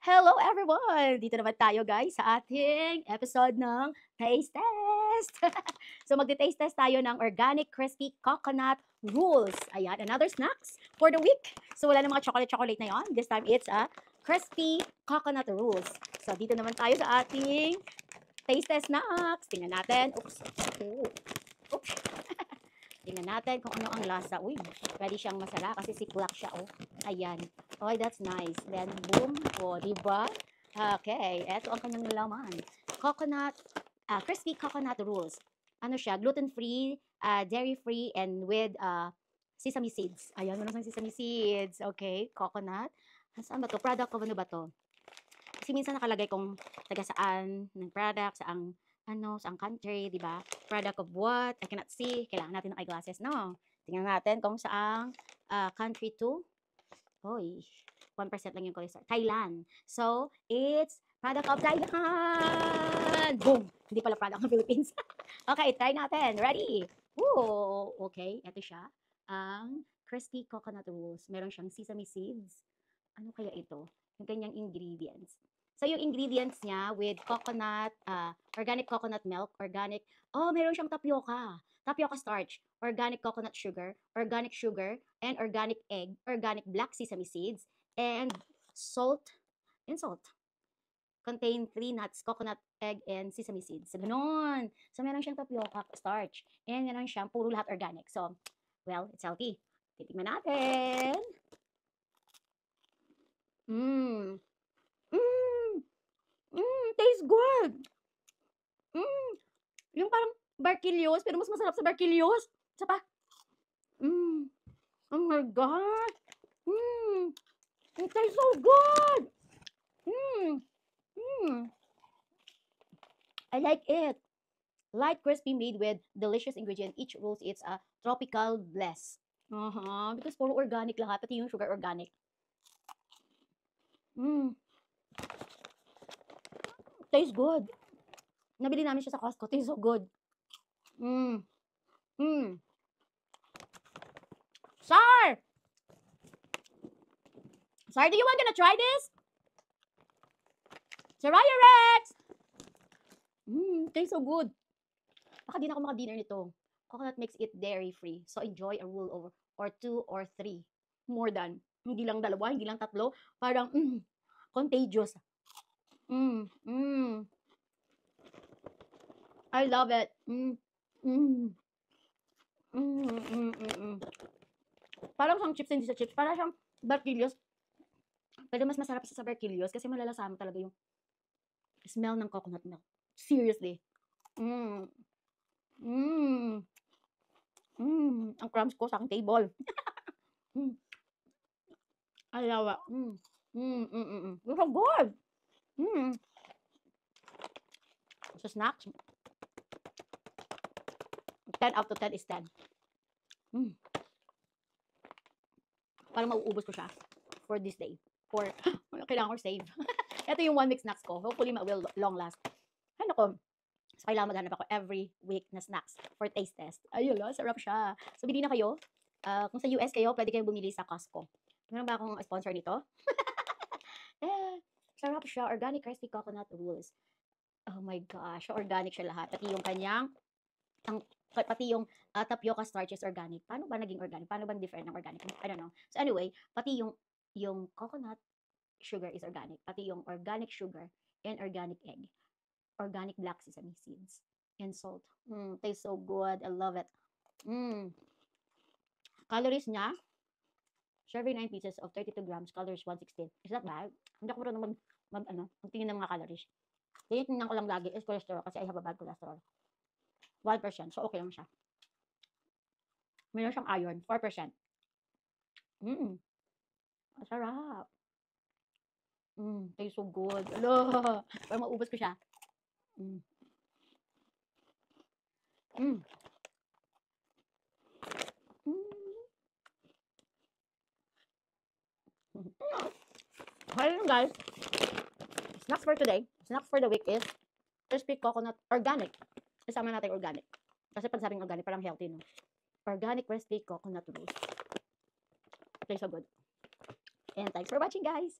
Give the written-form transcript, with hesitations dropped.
Hello everyone! Dito naman tayo guys sa ating episode ng Taste Test. So magte-taste test tayo ng Organic Crispy Coconut Rules. Ayan, another snacks for the week. So wala na mga chocolate na yon. This time it's a Crispy Coconut Rules. So dito naman tayo sa ating Taste Test snacks. Tingnan natin. Oops. Oops. Tingnan natin kung ano ang lasa. Uy, pwede siyang masara kasi siklak siya, oh. Ayan. Okay, that's nice. Then, boom. O, diba? Okay, eto ang kanyang laman. Coconut, crispy coconut rules. Ano siya? Gluten-free, dairy-free, and with sesame seeds. Ayan, wala sesame seeds. Okay, coconut. Saan ba to? Product of ano ba to? Kasi minsan nakalagay kung taga saan ng product, saang saang country, di ba? Product of what? I cannot see. Kailangan natin ng eyeglasses, no? Tingnan natin kung saang country to. Hoy, 1% lang yung cholesterol. Thailand. So, it's product of Thailand! Boom! Hindi pala product ng Philippines. Okay, try natin. Ready? Ooh, okay. Ito siya. Ang crispy coconut rolls. Meron siyang sesame seeds. Ano kaya ito? Yung kanyang ingredients. So, yung ingredients niya with coconut, organic coconut milk, meron siyang tapioca starch, organic coconut sugar, and organic egg, organic black sesame seeds, and salt. Contain 3 nuts, coconut, egg, and sesame seeds. So, ganun. So, meron siyang tapioca starch. And meron siyang puro lahat organic. So, well, it's healthy. Titignan natin. Mmm. Mmm. Tastes good. Yung parang Barquillos, pero mas masarap sa Barquillos. Isa pa. Oh my God. It tastes so good. I like it. Light crispy made with delicious ingredient. Each rolls it's a tropical bless. Because puro organic lahat, pati yung sugar organic. Tastes good. Nabili namin siya sa Costco. Tastes so good. Sar! Sar, do you want to try this? Saraya Rex! Tastes so good. Baka di na ako maka-dinner nito. Coconut makes it dairy-free. So enjoy a roll over or 2 or 3. More than. Hindi lang 2, hindi lang 3. Parang, contagious. I love it. Parang siyang chips, hindi sa chips. Parang siyang Barquillos. Pero mas masarap sa Barquillos kasi malalasama talaga yung smell ng coconut milk. Seriously. Ang crumbs ko sa aking table. I love it. It's so good. So snacks. 10 out of 10 is 10. Parang mauubos ko siya for this day. For, kailangan ko save. Ito yung 1 week snacks ko. Hopefully, will long last. Ay, nako. So, kailangan maghanap ako every week na snacks for taste test. Ayun, sarap siya. So, bili na kayo. Kung sa US kayo, pwede kayong bumili sa Costco. Meron ba akong sponsor nito? Sarap siya. Organic crispy coconut rolls. Oh my gosh. Organic siya lahat. Pati yung kanyang, pati yung tapioca starch is organic. Paano ba naging organic? Paano ba different ng organic? I don't know. So anyway, pati yung coconut sugar is organic. Pati yung organic sugar and organic egg. Organic black sesame seeds and salt. Tastes so good. I love it. Calories niya, serving 9 pieces of 32 grams, calories 116. Is that bad? Hindi ako marunong magtingin ng mga calories. Tinitingnan ko lang lagi is cholesterol kasi I have a bad cholesterol. 1%. So, okay lang siya. Meron siyang iron. 4%. Masarap. Tastes so good. Alo. Para maubos ko siya. Okay lang guys. Snacks for today. Snacks for the week is crispy coconut organic. Isama natin organic. Kasi pag sabing organic, parang healthy, no? Organic crispy coconut rolls. Tastes so good. And thanks for watching, guys.